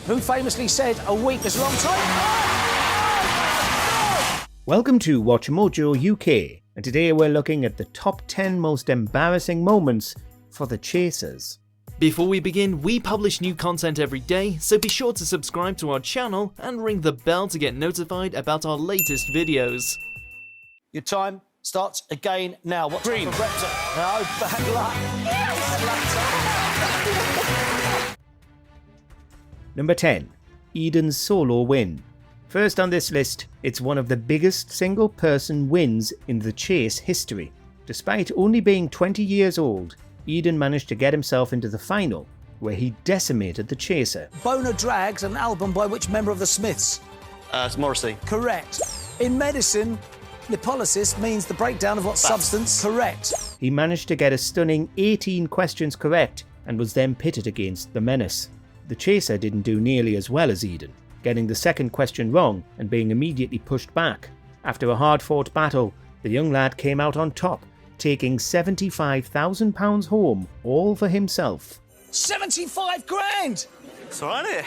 who famously said a week is a long time. Welcome to WatchMojo UK, and today we're looking at the top 10 most embarrassing moments for the chasers. Before we begin, we publish new content every day, so be sure to subscribe to our channel and ring the bell to get notified about our latest videos. Your time starts again now. What green? No, bad luck. Yes. Number 10. Eden's solo win. First on this list, it's one of the biggest single-person wins in the chase history. Despite only being 20 years old, Eden managed to get himself into the final, where he decimated the chaser. Boner Drags, an album by which member of the Smiths? It's Morrissey. Correct. In medicine, lipolysis means the breakdown of what substance? Correct. He managed to get a stunning 18 questions correct and was then pitted against the Menace. The chaser didn't do nearly as well as Eden, getting the second question wrong and being immediately pushed back. After a hard-fought battle, the young lad came out on top, taking £75,000 home, all for himself. 75 grand! It's all right, isn't it?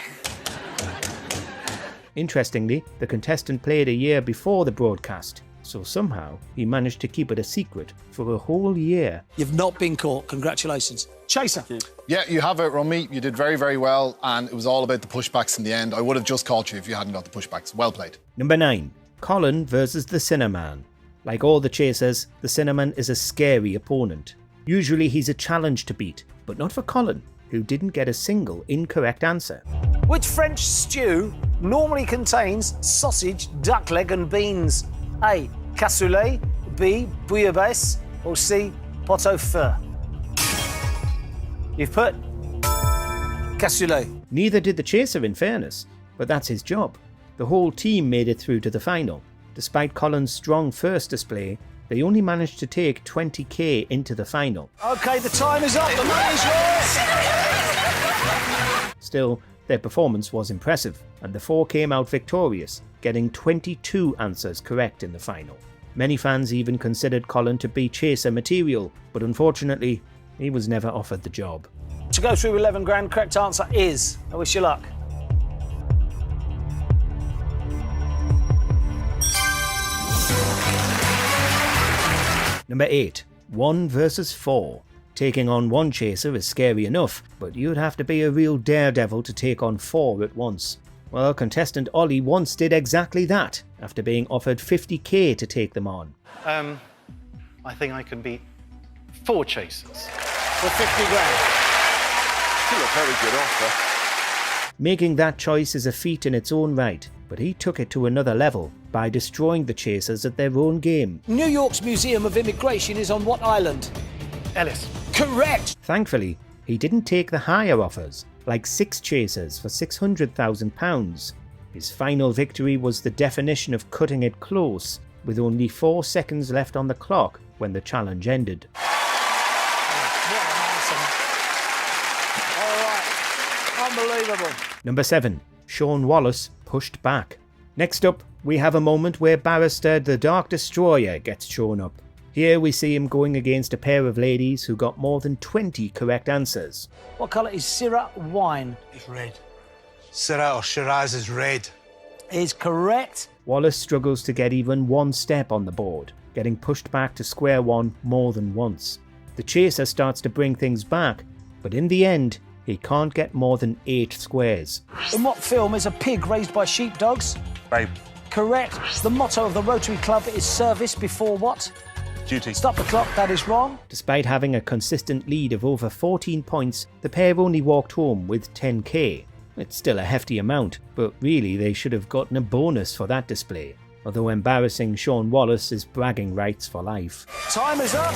Interestingly, the contestant played a year before the broadcast, so somehow he managed to keep it a secret for a whole year. You've not been caught. Congratulations. Chaser. Yeah, you have it, Rummy. You did very, very well, and it was all about the pushbacks in the end. I would have just caught you if you hadn't got the pushbacks. Well played. Number 9. Colin versus the Cinnamon. Like all the chasers, the Cinnamon is a scary opponent. Usually he's a challenge to beat, but not for Colin, who didn't get a single incorrect answer. Which French stew normally contains sausage, duck leg and beans? A. Cassoulet, B. Bouillabaisse, or C. pot-au-feu? You've put Cassoulet. Neither did the chaser, in fairness, but that's his job. The whole team made it through to the final. Despite Colin's strong first display, they only managed to take 20k into the final. OK, the time is up. The money's yours. Still, their performance was impressive, and the four came out victorious, getting 22 answers correct in the final. Many fans even considered Colin to be chaser material, but unfortunately, he was never offered the job. To go through 11 grand, correct answer is, I wish you luck. Number 8. 1 versus 4. Taking on one chaser is scary enough, but you'd have to be a real daredevil to take on 4 at once. Well, contestant Ollie once did exactly that, after being offered 50k to take them on. I think I can beat 4 chasers. For 50 grand. Still a very good offer. Making that choice is a feat in its own right, but he took it to another level by destroying the chasers at their own game. New York's Museum of Immigration is on what island? Ellis. Correct! Thankfully, he didn't take the higher offers, like 6 chasers for £600,000. His final victory was the definition of cutting it close, with only 4 seconds left on the clock when the challenge ended. Unbelievable. Number 7. Sha Wallace pushed back. Next up, we have a moment where Barrister the Dark Destroyer gets shown up. Here we see him going against a pair of ladies who got more than 20 correct answers. What colour is Syrah wine? It's red. Syrah or Shiraz is red. Is correct. Wallace struggles to get even one step on the board, getting pushed back to square one more than once. The chaser starts to bring things back, but in the end, he can't get more than 8 squares. In what film is a pig raised by sheepdogs? Babe. Correct. The motto of the Rotary Club is service before what? Duty. Stop the clock, that is wrong. Despite having a consistent lead of over 14 points, the pair only walked home with 10k. It's still a hefty amount, but really they should have gotten a bonus for that display. Although embarrassing Sha Wallace is bragging rights for life. Time is up.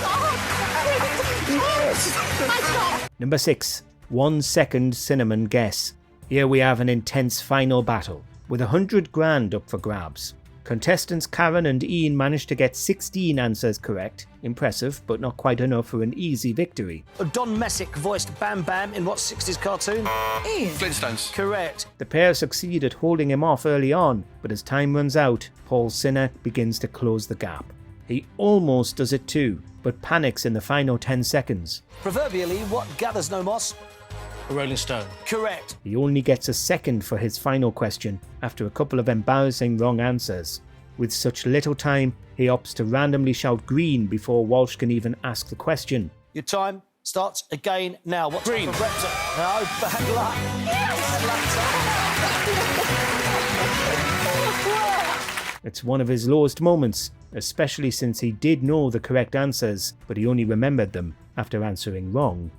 Number 6. 1 second cinnamon guess. Here we have an intense final battle, with 100 grand up for grabs. Contestants Karen and Ian managed to get 16 answers correct. Impressive, but not quite enough for an easy victory. Don Messick voiced Bam Bam in what 60s cartoon? Flintstones. Correct. The pair succeed at holding him off early on, but as time runs out, Paul Sinner begins to close the gap. He almost does it too, but panics in the final 10 seconds. Proverbially, what gathers no moss? A Rolling Stone. Correct. He only gets a second for his final question after a couple of embarrassing wrong answers. With such little time, he opts to randomly shout green before Walsh can even ask the question. Your time starts again now. What type of reptile? No, bad luck. It's one of his lowest moments, especially since he did know the correct answers, but he only remembered them after answering wrong.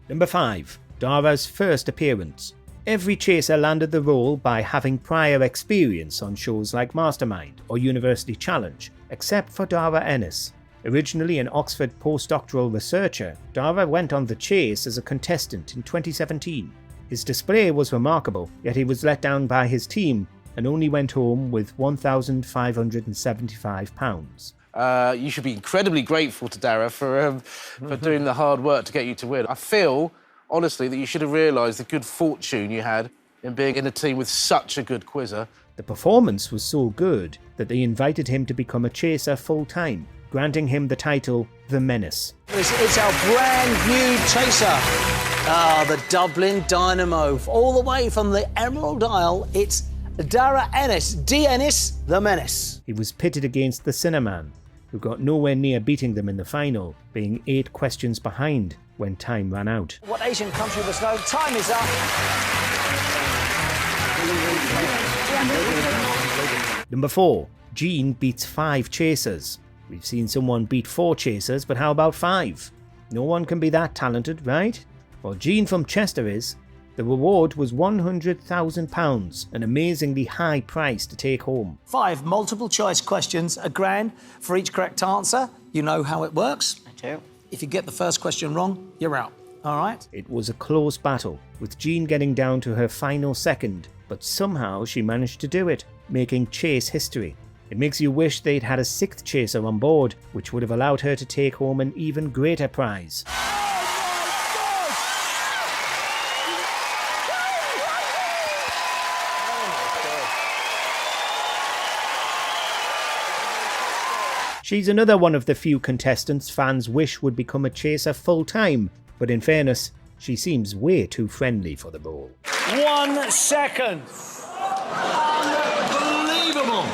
Number 5. Daras' first appearance. Every chaser landed the role by having prior experience on shows like Mastermind or University Challenge, except for Dara Ennis. Originally an Oxford postdoctoral researcher, Dara went on The Chase as a contestant in 2017. His display was remarkable, yet he was let down by his team and only went home with £1,575. You should be incredibly grateful to Dara for doing the hard work to get you to win. I feel, honestly, that you should have realised the good fortune you had in being in a team with such a good quizzer. The performance was so good that they invited him to become a chaser full-time, granting him the title The Menace. It's our brand new chaser. The Dublin Dynamo. All the way from the Emerald Isle, it's Dara Ennis, D. Ennis, The Menace. He was pitted against the Cinnamon, who got nowhere near beating them in the final, being 8 questions behind when time ran out. What Asian country was known? Time is up. Number 4. Jean beats 5 chasers. We've seen someone beat 4 chasers, but how about 5? No one can be that talented, right? Well, Jean from Chester is. The reward was £100,000, an amazingly high price to take home. 5 multiple choice questions, £1,000 for each correct answer. You know how it works? I do. If you get the first question wrong, you're out. All right? It was a close battle, with Jean getting down to her final second, but somehow she managed to do it, making chase history. It makes you wish they'd had a 6th chaser on board, which would have allowed her to take home an even greater prize. She's another one of the few contestants fans wish would become a chaser full-time, but in fairness, she seems way too friendly for the role. 1 second. Unbelievable.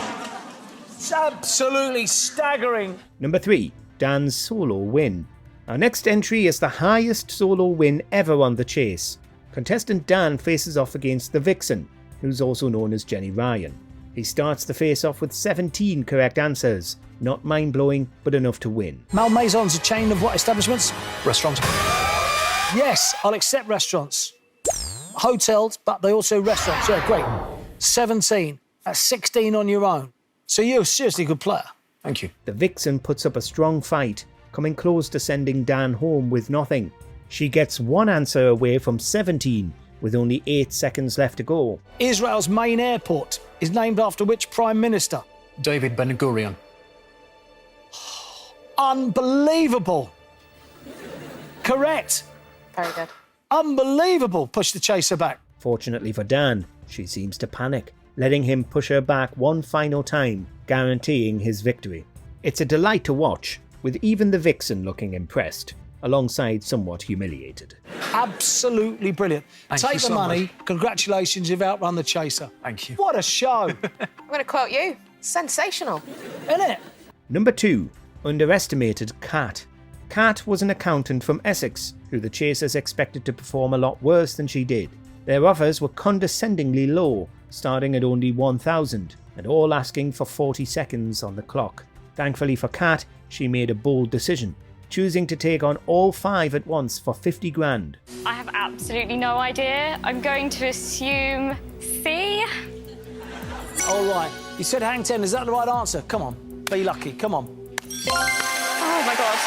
It's absolutely staggering. Number 3. Dan's solo win. Our next entry is the highest solo win ever on The Chase. Contestant Dan faces off against the Vixen, who's also known as Jenny Ryan. He starts the face-off with 17 correct answers. Not mind-blowing, but enough to win. Malmaison's a chain of what establishments? Restaurant. Yes, I'll accept restaurants. Hotels, but they also restaurants. Yeah, great. 17. That's 16 on your own. So you're a seriously good player. Thank you. The Vixen puts up a strong fight, coming close to sending Dan home with nothing. She gets 1 answer away from 17, with only 8 seconds left to go. Israel's main airport is named after which Prime Minister? David Ben Gurion. Unbelievable. Correct. Very good. Unbelievable. Push the chaser back. Fortunately for Dan, she seems to panic, letting him push her back one final time, guaranteeing his victory. It's a delight to watch, with even the Vixen looking impressed, alongside somewhat humiliated. Absolutely brilliant. Thank you Take the so money. much. Congratulations, you've outrun the chaser. Thank you. What a show. I'm going to quote you. Sensational. Isn't it? Number 2. Underestimated Kat. Kat was an accountant from Essex, who the chasers expected to perform a lot worse than she did. Their offers were condescendingly low, starting at only 1,000, and all asking for 40 seconds on the clock. Thankfully for Kat, she made a bold decision, choosing to take on all 5 at once for 50 grand. I have absolutely no idea. I'm going to assume C. All right. You said hang 10. Is that the right answer? Come on. Be lucky. Come on. Oh my God.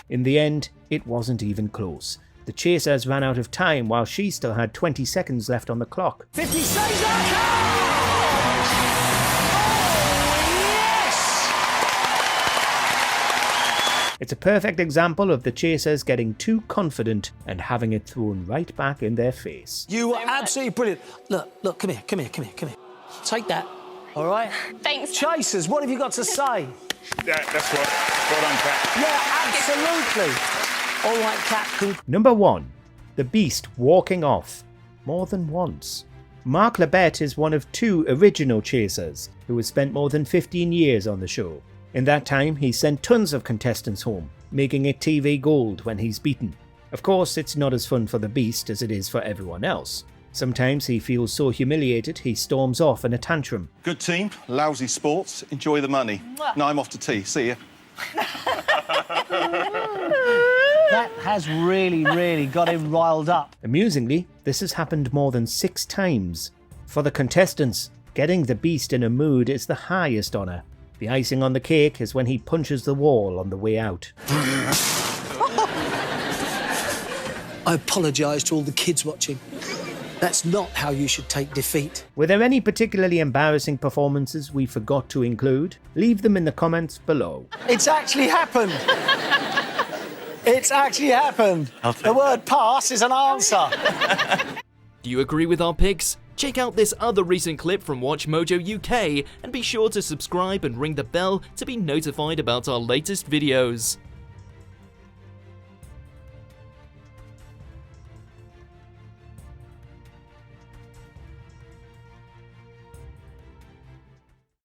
In the end, it wasn't even close. The chasers ran out of time while she still had 20 seconds left on the clock. 50 saves that Oh, yes! It's a perfect example of the chasers getting too confident and having it thrown right back in their face. You were absolutely brilliant. Look, come here. Take that, all right? Thanks. Chasers, what have you got to say? Yeah, that's right. Well done, Kat. Yeah, absolutely. All right, Kat. Number 1. the Beast walking off more than once. Mark Labette is one of 2 original chasers who has spent more than 15 years on the show. In that time, he's sent tons of contestants home, making it TV gold when he's beaten. Of course, it's not as fun for the Beast as it is for everyone else. Sometimes he feels so humiliated he storms off in a tantrum. Good team, lousy sports, enjoy the money. Now I'm off to tea, see ya. That has really got him riled up. Amusingly, this has happened more than 6 times. For the contestants, getting the Beast in a mood is the highest honour. The icing on the cake is when he punches the wall on the way out. I apologise to all the kids watching. That's not how you should take defeat. Were there any particularly embarrassing performances we forgot to include? Leave them in the comments below. It's actually happened. It's actually happened. The word pass is an answer. Do you agree with our picks? Check out this other recent clip from WatchMojo UK and be sure to subscribe and ring the bell to be notified about our latest videos.